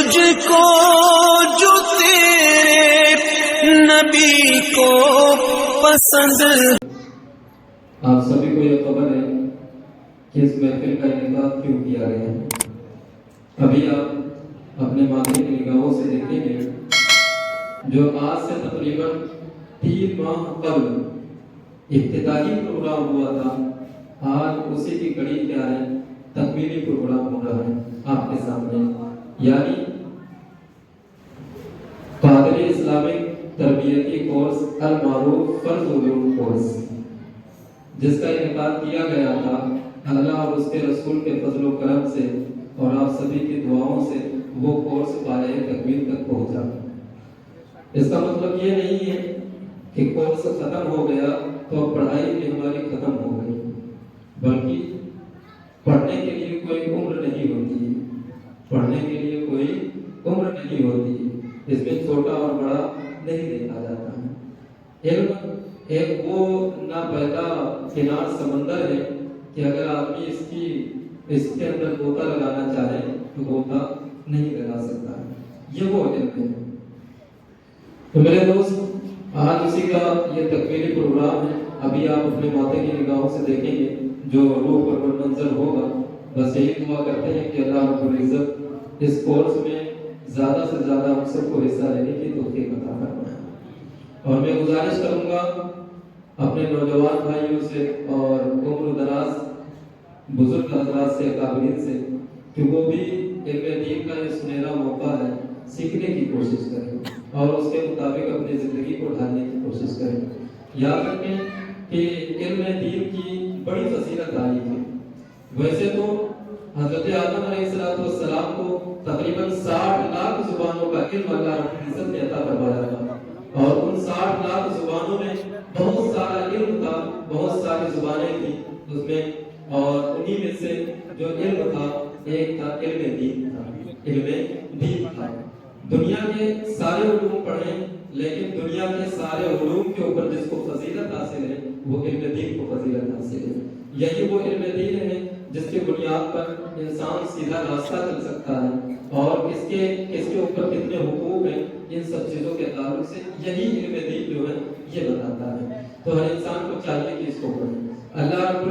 تجھ کو جو تیرے نبی کو پسند. آپ سبھی کو یہ خبر ہے کہ اس محفل کا انعقاد کیوں کیا گیا ہے. ابھی آپ اپنے ماتھے کی نگاہوں سے دیکھیں گے جو آج سے تقریباً 3 ماہ قبل ابتدائی پروگرام ہوا تھا، آج اسی کی کڑی کیا ہے، تکمیلی پروگرام ہو رہا ہے آپ کے سامنے. یعنی قادری اسلامک تربیتی کورس المعروف فرض علوم کورس، جس کا انعقاد کیا گیا تھا اللہ اور اس کے رسول کے فضل و کرم سے اور آپ سبھی کی دعاؤں سے وہ کورس پائے تکمیل تک پہنچا. اس کا مطلب یہ نہیں ہے کہ کورس ختم ہو گیا تو پڑھائی بھی ہماری ختم ہو گئی، بلکہ پڑھنے کے لیے کوئی عمر نہیں ہوتی ہے. پڑھنے کے لیے کوئی عمر نہیں ہوتی ہے. اس میں چھوٹا اور بڑا نہیں دیکھا جاتا ہے. علم ایک وہ ناپیدا کنار سمندر ہے کہ اگر آدمی اس کے اندر غوطہ لگانا چاہے تو غوطہ نہیں لگا سکتا. یہ وہ علم ہے. تو میرے دوست، آج اسی کا یہ تکمیلی پروگرام ہے. ابھی آپ اپنے ماتھے کی نگاہوں سے دیکھیں گے جو روح پر منظر ہوگا. بس یہی دعا کرتے ہیں کہ اللہ رب العزت اس کورس میں زیادہ سے زیادہ ہم سب کو حصہ لینے کی توفیق عطا فرمائے. اور میں گزارش کروں گا اپنے نوجوان بھائیوں سے اور عمر دراز بزرگ حضرات سے، اکابرین سے، کہ وہ بھی علم دین کا یہ سنہرا موقع ہے، سیکھنے کی کوشش کریں اور اس کے مطابق اپنی زندگی کو ڈھالنے کی کوشش کریں. یاد رکھیں کہ علم دین کی بڑی فضیلت آئی ہے. ویسے تو حضرت آدم علیہ السلام کو تقریباً 60 لاکھ زبانوں کا علم اللہ رب العزت نے عطا فرمایا تھا، اور ان 60 لاکھ زبانوں میں بہت سارا علم تھا، بہت ساری زبانیں تھیں اس میں، اور انہی میں سے جو علم تھا ایک تھا علم دین تھا. علم دین تھا. دنیا کے سارے علوم پڑھیں، لیکن دنیا کے سارے علوم کے اوپر جس کو فضیلت حاصل ہے وہ علم دین کو فضیلت حاصل ہے. یہی وہ علم دین ہے جس کی بنیاد پر انسان سیدھا راستہ چل سکتا ہے، اور اس کے اوپر کتنے حقوق ہیں ان سب چیزوں کے تعلق سے یہی علم دین جو ہے یہ بتاتا ہے. تو ہر انسان کو چاہیے کہ اس کو پڑھے. اللہ رب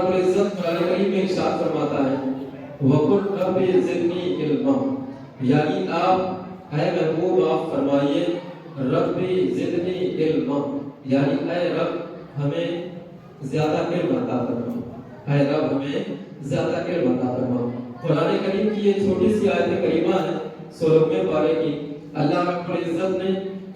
العزت قرآن کریم میں ارشاد فرماتا ہے وَقُلْ رَبِّ زِدْنِي عِلْمًا. یعنی آپ اے محبوب آپ فرمائیے ربی زدنی علما، یعنی اے رب ہمیں زیادہ علم عطا فرما، اے رب ہمیں زیادہ علم عطا فرما. قرآن کریم کی یہ چھوٹی سی آیت کریمہ ہے 16ویں پارے کی. اللہ رب العزت نے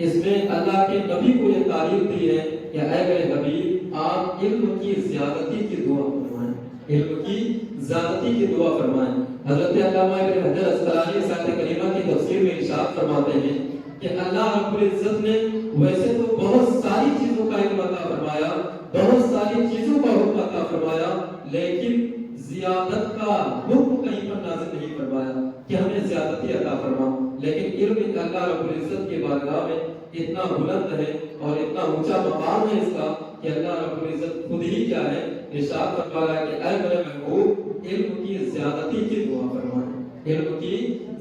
اس میں اللہ کے نبی کو یہ تعلیم دی ہے کہ اے میرے حبیب آپ علم کی زیادتی کی دعا فرمائیں، علم کی زیادتی کی دعا فرمائیں. حضرت علامہ ابن حجر اسقلانی اس آیت کریمہ کی تفسیر میں ارشاد فرماتے ہیں کہ اللہ رب العزت نے ویسے تو بہت ساری چیزوں کا علم عطا فرمایا، بہت ساری چیزوں کا حکم عطا فرمایا، لیکن زیادت کا حکم کہیں پر نازل نہیں فرمایا کہ ہمیں زیادتی عطا فرما. لیکن علم اللہ رب العزت کی بارگاہ میں اتنا بلند ہے اور اتنا اونچا مقام ہے اس کا کہ اللہ رب العزت خود ہی کیا ہے ارشاد فرما رہا ہے کہ اے میرے محبوب علم کی زیادتی کی دعا فرمائیں، علم کی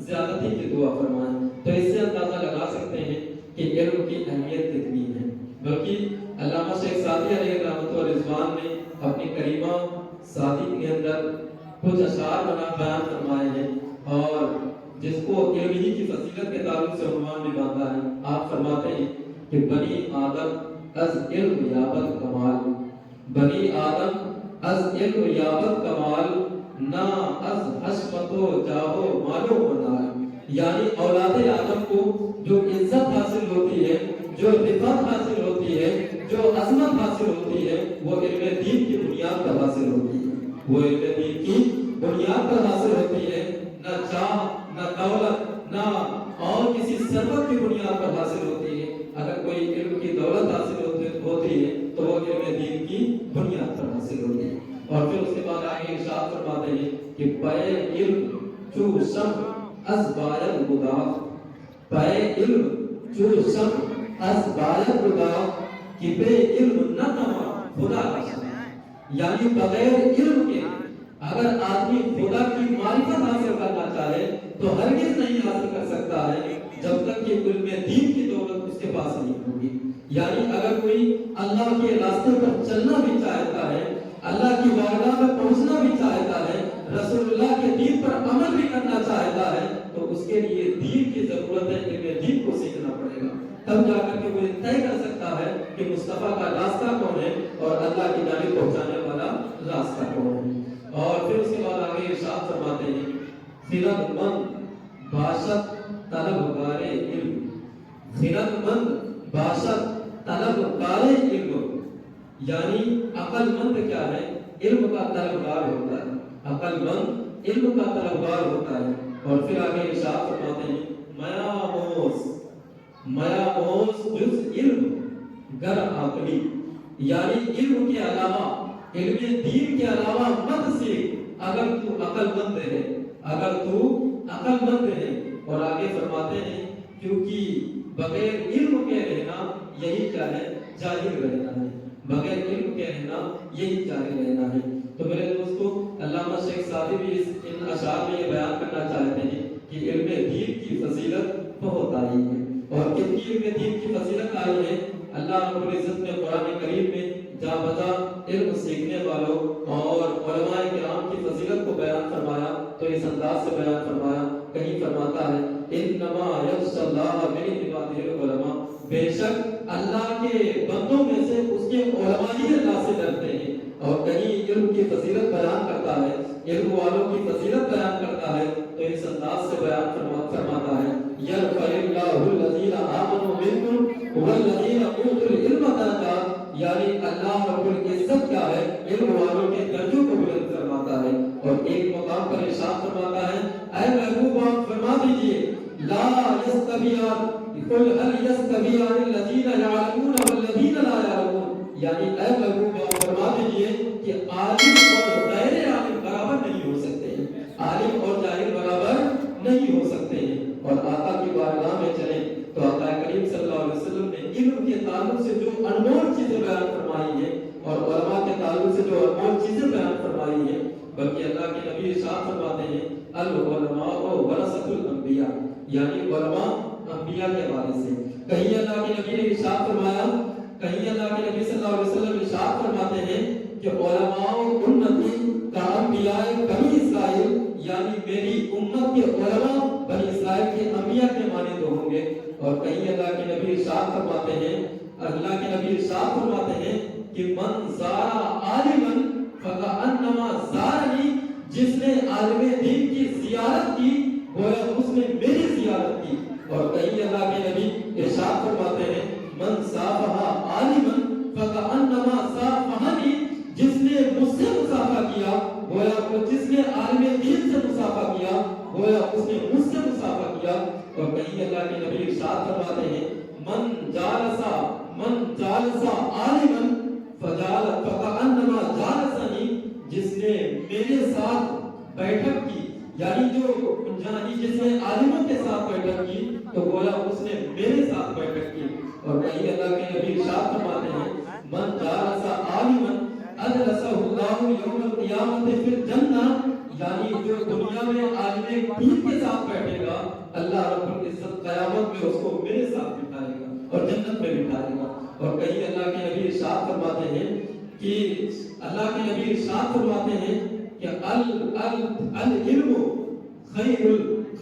زیادتی کی دعا فرمائیں. تو اس سے اندازہ لگا سکتے ہیں کہ علم کی اہمیت کتنی ہے. بلکہ علامہ شیخ سعدی علیہ رحمۃ الرضوان نے اپنی کریمہ سعدی کے اندر کچھ اشعار بیان فرمائے ہیں، اور جس کو علم ہی کی فضیلت کے تعلق سے عنوان بھی باندھا ہے. آپ فرماتے ہیں کہ بنی آدم از علم یابت کمال، بنی آدم از علم یابت کمال، نہ از حشمت و جاہ و مال و منال. یعنی اولاد آدم کو جو عزت حاصل ہوتی ہے، جو رفعت حاصل ہوتی ہے، جو عظمت حاصل ہوتی ہے، وہ علم دین کی بنیاد پر حاصل ہوتی ہے، وہ علم دین کی بنیاد پر حاصل ہوتی ہے. نہ چاہ، نہ دولت، نہ اور کسی ثروت کی بنیاد پر حاصل ہوتی ہے. اگر کوئی علم کی دولت حاصل ہوتی ہے تو وہ علم دین کی بنیاد پر حاصل ہوتی ہے. اور پھر اس کے بعد آگے ارشاد فرماتے ہیں کہ پے علم چو شم از باید گداخ، پے علم چو شم از باید گداخ، کہ بے علم نہ نما خدا کا شم. یعنی بغیر علم کے اگر آدمی خدا کی معرفت حاصل کرنا چاہتا ہے تو ہرگز نہیں حاصل کر سکتا ہے جب تک کہ علم دین کی دولت اس کے پاس نہیں ہوگی. یعنی اگر کوئی اللہ کے راستے پر چلنا بھی چاہتا ہے, اللہ کی بارگاہ میں پہنچنا بھی چاہتا ہے, رسول اللہ کے دین پر عمل بھی کرنا چاہتا ہے, تو اس کے لیے دین کی ضرورت ہے, علم دین کو سیکھنا پڑے گا. تب جا کر کے وہ طے کر سکتا ہے کہ مصطفیٰ کا راستہ کون ہے اور اللہ کی جانب پہنچانے والا راستہ کون ہے. اور پھر اس کے بعد آگے ارشاد فرماتے ہیں خرد مند باشد طلبگار علم. خرد مند باشد طلبگار علم, یعنی عقل مند کیا ہے؟ علم کا طلبگار ہوتا ہے. عقل مند علم کا طلبگار ہوتا ہے. اور پھر آگے ارشاد فرماتے ہیں میاموز جز علم گر عقلی, یعنی علم کے علاوہ, علم دین کے علاوہ مت سیکھ اگر تو عقل مند ہے, اگر تو عقل مند ہے. اور آگے فرماتے ہیں کیونکہ بغیر علم کے رہنا یہی کیا ہے؟ جاہل رہنا ہے. بغیر علم کے رہنا یہی جاہل رہنا ہے. تو میرے دوستو, علامہ شیخ سعدی بھی ان اشعار میں یہ بیان کرنا چاہتے ہیں کہ علم دین کی فضیلت بہت آئی ہے. اور کتنی علم دین کی فضیلت آئی ہے. اللہ رب العزت نے قرآن کریم میں جا بجا علم سیکھنے والوں اور علماء کرام کی فضیلت کو بیان فرمایا تو اس انداز سے بیان فرمایا. کہیں فرماتا ہے انما یخشی اللہ من عبادہ العلماء, بے شک اللہ کے بندوں میں سے اس کے علماء ہی اللہ سے ڈرتے ہیں. اور کہیں علم کی فضیلت بیان کرتا ہے, علم والوں کی فضیلت بیان کرتا ہے تو اس انداز سے بیان فرماتا ہے یرفع اللہ الذین آمنوا منکم والذین اوتوا العلم درجات, یعنی اللہ رب العزت کیا ہے؟ علم والوں کے درجوں کو بلند فرماتا ہے. اور ایک مقام پر ارشاد فرماتا ہے اے محبوب آپ فرما دیجئے لا یستویان قل هل یستویان الذین یعلمون والذین لا یعلمون, یعنی اے محبوب آپ فرما دیجئے کہ عالم اور غیر عالم برابر نہیں ہو سکتے ہیں, عالم اور جاہل برابر نہیں ہو سکتے ہیں. اور آقا کی بارگاہ میں چلیں تو آقا کریم صلی اللہ علیہ وسلم نے علم کے تعلق سے جو انمول چیزیں بیان فرمائی ہیں اور علماء کے تعلق سے جو انمول چیزیں بیان فرمائی ہیں, بلکہ اللہ کے نبی ارشاد فرماتے ہیں العلماء ورثۃ الانبیاء, یعنی علماء انبیاء کے وارث ہیں. کہیں اللہ کے نبی نے ارشاد فرمایا, کہیں اللہ کے نبی صلی اللہ علیہ وسلم ارشاد فرماتے ہیں کہ علماء امتی کا انبیاء بنی اسرائیل, یعنی میری امت کے علماء بنی اسرائیل کے انبیاء کے مانند ہوں گے. اور کہیں اللہ کے نبی ارشاد فرماتے ہیں, اللہ کے نبی ارشاد فرماتے ہیں کہ من زار عالما فکأنما زارنی, جس نے عالم دین کی زیارت کی گویا اس نے میری زیارت کی. اور کہیں اللہ کے نبی ارشاد فرماتے ہیں من صافح عالما فکأنما صافحنی, جس نے مجھ سے مصافحہ کیا گویا جس نے عالم دین سے مصافحہ کیا گویا اس نے مجھ سے مصافحہ کیا. اور کہیں اللہ کے نبی ارشاد فرماتے ہیں من جالس عالما فکأنما جالسنی, جس نے میرے ساتھ بیٹھک کی, یعنی جس نے عالموں کے ساتھ بیٹھک کی تو گویا اس نے میرے ساتھ بیٹھک کی. اور کہیں اللہ کے نبی ارشاد فرماتے ہیں من جالس عالما اجلسہ اللہ یوم القیامت فی الجنہ, یعنی جو دنیا میں عالم دین کے ساتھ بیٹھے گا اللہ رب العزت قیامت میں اس کو میرے ساتھ بٹھائے گا اور جنت میں بٹھائے گا. اور کہیں اللہ کے نبی ارشاد فرماتے ہیں کہ اللہ کے نبی ارشاد فرماتے ہیں کہ العلم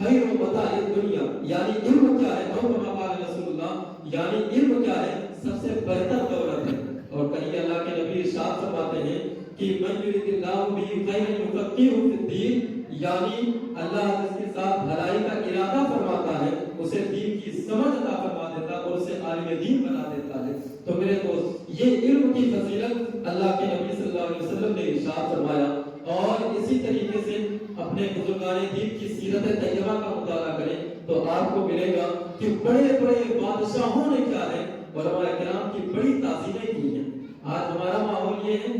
خیر متاع الدنیا, یعنی علم کیا ہے؟ اور کما قال رسول اللہ, یعنی علم کیا ہے؟ سب سے بہتر دولت ہے. اور کہیں اللہ کے نبی ارشاد فرماتے ہیں کہ من یرید اللہ بہ خیرا یفقہہ فی الدین, یعنی اللہ جس کے ساتھ بھلائی کا ارادہ فرماتا ہے اسے دین کی سمجھ عطا فرما دیتا ہے اور اسے عالم دین بنا دیتا ہے. تو میرے دوست, یہ علم کی فضیلت اللہ کے نبی صلی اللہ علیہ وسلم نے ارشاد فرمایا. اور اسی طریقے سے اپنے بزرگان دین کی سیرت طیبہ کا مطالعہ کریں تو آپ کو ملے گا کہ بڑے بڑے بادشاہوں نے کیا ہے علماء کرام کی بڑی تعظیمیں کی ہیں. آج ہمارا ماحول یہ ہے,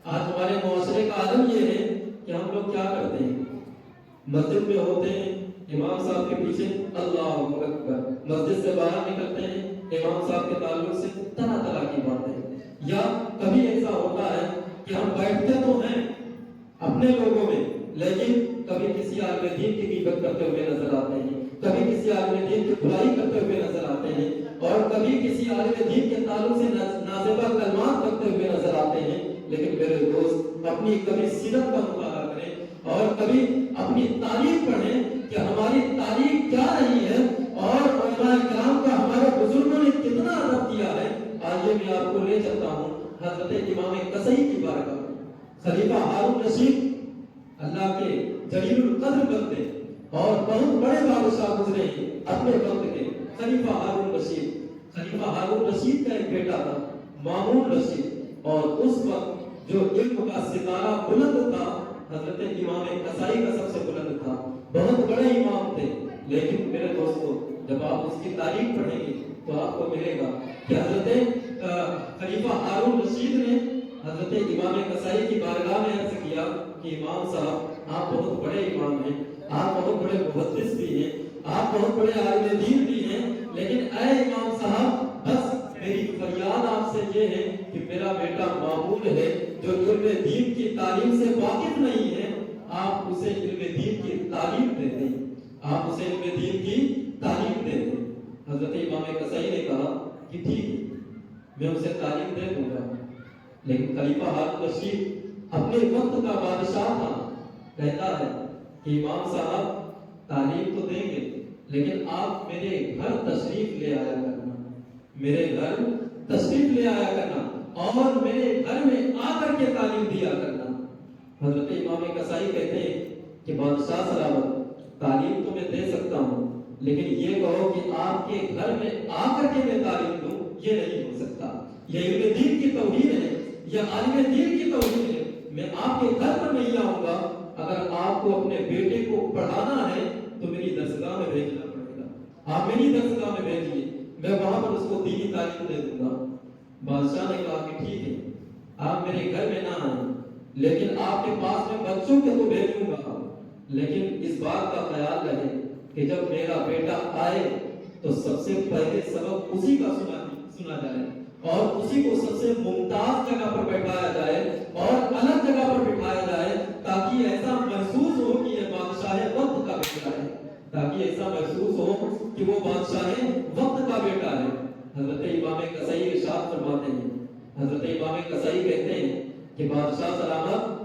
آج ہمارے معاشرے کا عالم یہ ہے کہ ہم لوگ کیا کرتے ہیں, مسجد میں ہوتے ہیں امام صاحب کے پیچھے اللہ اکبر, مسجد سے باہر نکلتے ہیں امام صاحب کے تعلق سے طرح طرح کی باتیں. یا کبھی ایسا ہوتا ہے کہ ہم بیٹھتے تو ہیں اپنے لوگوں میں لیکن کبھی کسی عالم دین کی غیبت کرتے ہوئے نظر آتے ہیں، کبھی کسی عالم دین کی برائی کرتے ہوئے نظر آتے ہیں، اور کبھی کسی عالم دین کے تعلق سے نازیبہ کلمات کرتے ہوئے نظر آتے ہیں۔ لیکن میرے دوست اپنی کبھی سیرت کا مطالعہ کریں اور کبھی اپنی تاریخ پڑھیں کہ ہماری تاریخ کیا رہی ہے اور علماء کرام کا ہمارے بزرگوں نے کتنا ادب کیا ہے۔ آئیے میں آپ کو لے چلتا ہوں حضرت امام قصی کی بارگاہ میں۔ خلیفہ ہارون رشید اللہ کے جلیل القدر بندے اور بہت بڑے بادشاہ گزرے اپنے وقت کے، خلیفہ ہارون رشید۔ خلیفہ ہارون رشید کا ایک بیٹا تھا مامون رشید، اور اس وقت جو علم کا ستارہ بلند تھا حضرت امام قصی کا سب سے بلند تھا، بہت بڑے امام تھے۔ لیکن میرے دوستو جب آپ اس کی تاریخ پڑھیں گے تو آپ کو ملے گا کہ حضرت خلیفہ ہارون رشید نے حضرت امام قصی کی بارگاہ میں عرض کیا کہ امام صاحب آپ بہت بڑے امام ہیں، آپ بہت بڑے محدث بھی ہیں، آپ بہت بڑے عالم دین بھی ہیں، لیکن اے امام صاحب بس میری فریاد آپ سے یہ ہے کہ میرا بیٹا مامون ہے جو علم دین کی تعلیم سے واقف نہیں ہے، آپ اسے علم دین کی تعلیم دے دیں، آپ اسے علم دین کی تعلیم دے دیں۔ حضرت امام قصی نے کہا کہ ٹھیک ہے میں اسے تعلیم دے دوں گا۔ لیکن خلیفہ ہارون رشید اپنے وقت کا بادشاہ تھا، کہتا ہے کہ امام صاحب تعلیم تو دیں گے لیکن آپ میرے گھر تشریف لے آیا کرنا، میرے گھر تشریف لے آیا کرنا اور میرے گھر میں آ کر کے تعلیم دیا کرنا۔ حضرت امام قصی کہتے ہیں کہ بادشاہ سلامت تعلیم تو میں دے سکتا ہوں لیکن یہ کہو کہ آپ کے گھر میں آ کر کے میں تعلیم دوں، یہ نہیں ہو سکتا۔ یہ علم دین کی توہین ہے، یہ عالم دین کی توہین ہے۔ میں آپ کے گھر پر نہیں آؤں گا، اگر آپ کو اپنے بیٹے کو پڑھانا ہے تو میری درسگاہ میں بھیجنا پڑے گا، آپ میری درسگاہ میں بھیجیے، میں وہاں پر اس کو دینی تعلیم دے دوں گا۔ بادشاہ نے کہا کہ ٹھیک ہے آپ میرے گھر میں نہ آئیں لیکن آپ کے پاس میں بچوں کو تو بھیجوں گا، لیکن اس بات کا خیال رہے کہ جب میرا بیٹا آئے تو سب سے پہلے سبق اسی کا سنا جائے اور اسی کو سب سے ممتاز جگہ پر بیٹھایا جائے اور الگ جگہ پر بٹھایا جائے تاکہ ایسا محسوس ہو کہ یہ بادشاہ وقت کا بیٹا ہے، تاکہ ایسا محسوس ہو کہ وہ بادشاہ وقت کا بیٹا ہے۔ حضرت امام قصی ارشاد فرماتے ہیں، حضرت امام قصی کہتے ہیں کہ بادشاہ سلامت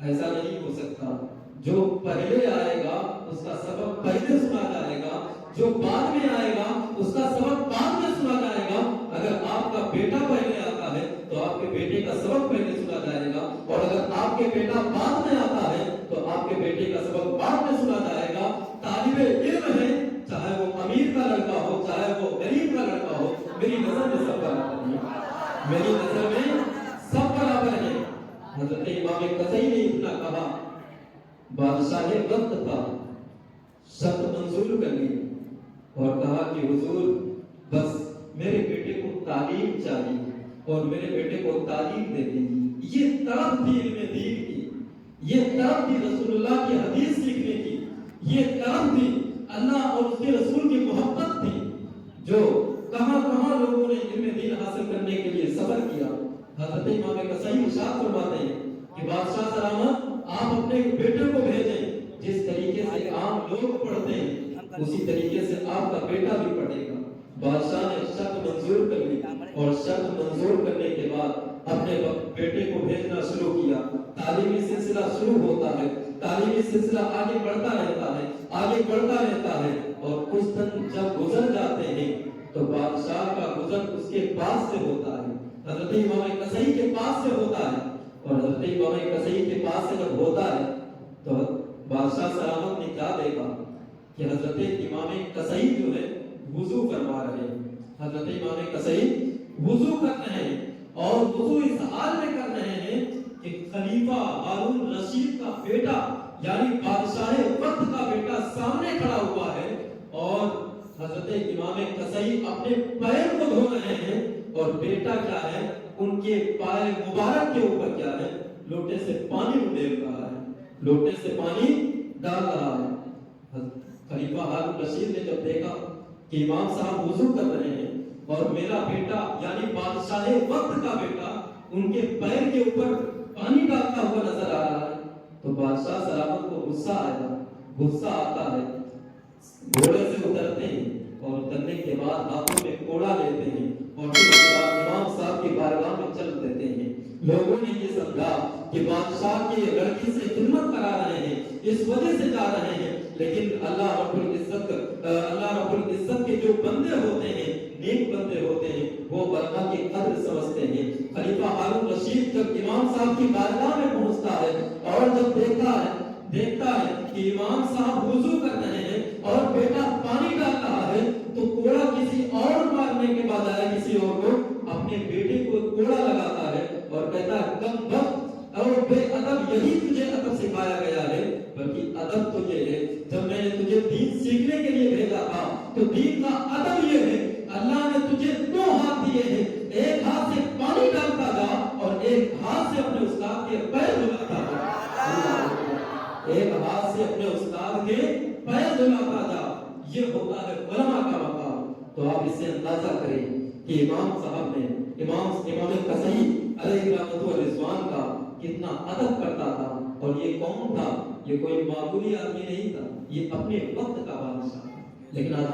ایسا نہیں ہو سکتا، جو پہلے آئے گا اس کا سبق پہلے سنا جائے گا، جو بعد میں آئے گا اس کا سبق بعد میں سنا جائے گا۔ اگر آپ کا بیٹا پہلے آتا ہے تو آپ کے بیٹے کا سبق پہلے سنا جائے گا، اور اگر آپ کے بیٹا بعد میں آتا ہے تو آپ کے بیٹے کا سبق بعد میں سنا جائے گا۔ طالب علم ہے چاہے وہ امیر کا لڑکا ہو چاہے وہ غریب کا لڑکا ہو، میری نظر میں سب برابر ہے، میری نظر میں سب برابر ہے۔ حضرت امام قصی نے اتنا کہا، بادشاہ وقت تھا، شرط منظور کر لی اور کہا کہ حضور بس میرے بیٹے کو تعلیم چاہیے اور میرے بیٹے کو تعلیم دے دیجیے۔ یہ طرف تھی علم دین کی، یہ طرف تھی رسول اللہ کی حدیث سیکھنے کی، یہ طرف تھی اللہ اور اس کے رسول کی محبت تھی، جو کہاں کہاں لوگوں نے علم دین حاصل کرنے کے لیے سفر کیا۔ حضرت امام قصی ارشاد فرماتے ہیں کہ بادشاہ سلامت آپ اپنے بیٹے کو بھیجیں، جس طریقے سے عام لوگ پڑھتے ہیں اسی طریقے سے آپ کا بیٹا بھی پڑھے گا۔ بادشاہ نے شرط منظور کر لی اور شرط منظور کرنے کے بعد اپنے بیٹے کو بھیجنا شروع کیا۔ تعلیمی سلسلہ شروع ہوتا ہے، تعلیمی سلسلہ آگے بڑھتا رہتا ہے، آگے بڑھتا رہتا ہے، اور کچھ دن جب گزر جاتے ہیں تو بادشاہ کا گزر اس کے پاس سے ہوتا ہے، حضرت امام قصی کے پاس سے ہوتا ہے، اور حضرت امام قصی کے پاس سے جب ہوتا ہے تو بادشاہ سلامت نے کیا دیکھا کہ حضرت امام قصی جو ہے وضو فرما رہے ہیں۔ حضرت امام قصی وضو کر رہے ہیں اور وضو اس حال میں کر رہے ہیں کہ خلیفہ ہارون رشید کا بیٹا یعنی بادشاہ وقت کا بیٹا سامنے کھڑا ہوا ہے، اور حضرت امام قصی اپنے پیر کو دھو رہے ہیں اور بیٹا کیا ہے ان کے پائے مبارک کے اوپر کیا ہے لوٹے سے پانی ڈال رہا ہے، لوٹے سے پانی ڈال رہا ہے۔ خلیفہ ہارون رشید نے جب دیکھا کہ امام صاحب وضو کر رہے ہیں اور میرا بیٹا یعنی بادشاہ وقت کا بیٹا ان کے پیر کے اوپر پانی ڈالتا ہوا نظر آ رہا ہے، تو بادشاہ سلامت کو غصہ آتا ہے، گھوڑے سے اترتے ہیں اور اترنے کے بعد ہاتھوں میں کوڑا لیتے ہیں اور پھر اس کے بعد امام صاحب کی بارگاہ میں چل دیتے ہیں۔ لوگوں نے یہ سمجھا کہ بادشاہ کی لڑکی سے خدمت کرا رہے ہیں، اس وجہ سے جا رہے ہیں، لیکن اللہ رب العزت کے جو بندے ہوتے ہیں، نیک بندے ہوتے ہیں، وہ برکہ کی قدر سمجھتے ہیں۔ خلیفہ ہارون رشید جب امام صاحب کی بارگاہ میں پہنچتا ہے اور جب دیکھتا ہے کہ امام صاحب وضو کر رہے ہیں اور بیٹا پانی ڈال رہا ہے، تو کوڑا کسی اور مارنے کے بجائے کسی اور کو اپنے بیٹے کو کوڑا لگاتا ہے اور کہتا ہے کم وقت اور بے ادب، یہی تجھے ادب سکھایا گیا ہے، بلکہ ادب تو یہ ہے جب میں نے تجھے دین سیکھنے کے لیے بھیجا تھا تو دین کا ادب یہ ہے اللہ نے تجھے دو ہاتھ دیے ہیں، ایک ہاتھ سے پانی ڈالتا جا اور ایک ہاتھ سے اپنے استاد کے پیر دھلاتا جا، ایک ہاتھ سے اپنے استاد کے پیر دھلاتا جا، یہ ہوتا ہے علماء کا مقام۔ تو آپ اس سے اندازہ کریں کہ امام صاحب نے امام قصی علیہ رحمۃ و رضوان کا کتنا ادب کرتا تھا، اور یہ کون تھا؟ یہ کوئی معمولی آدمی نہیں تھا، یہ اپنے وقت کا بادشاہ۔ لیکن آج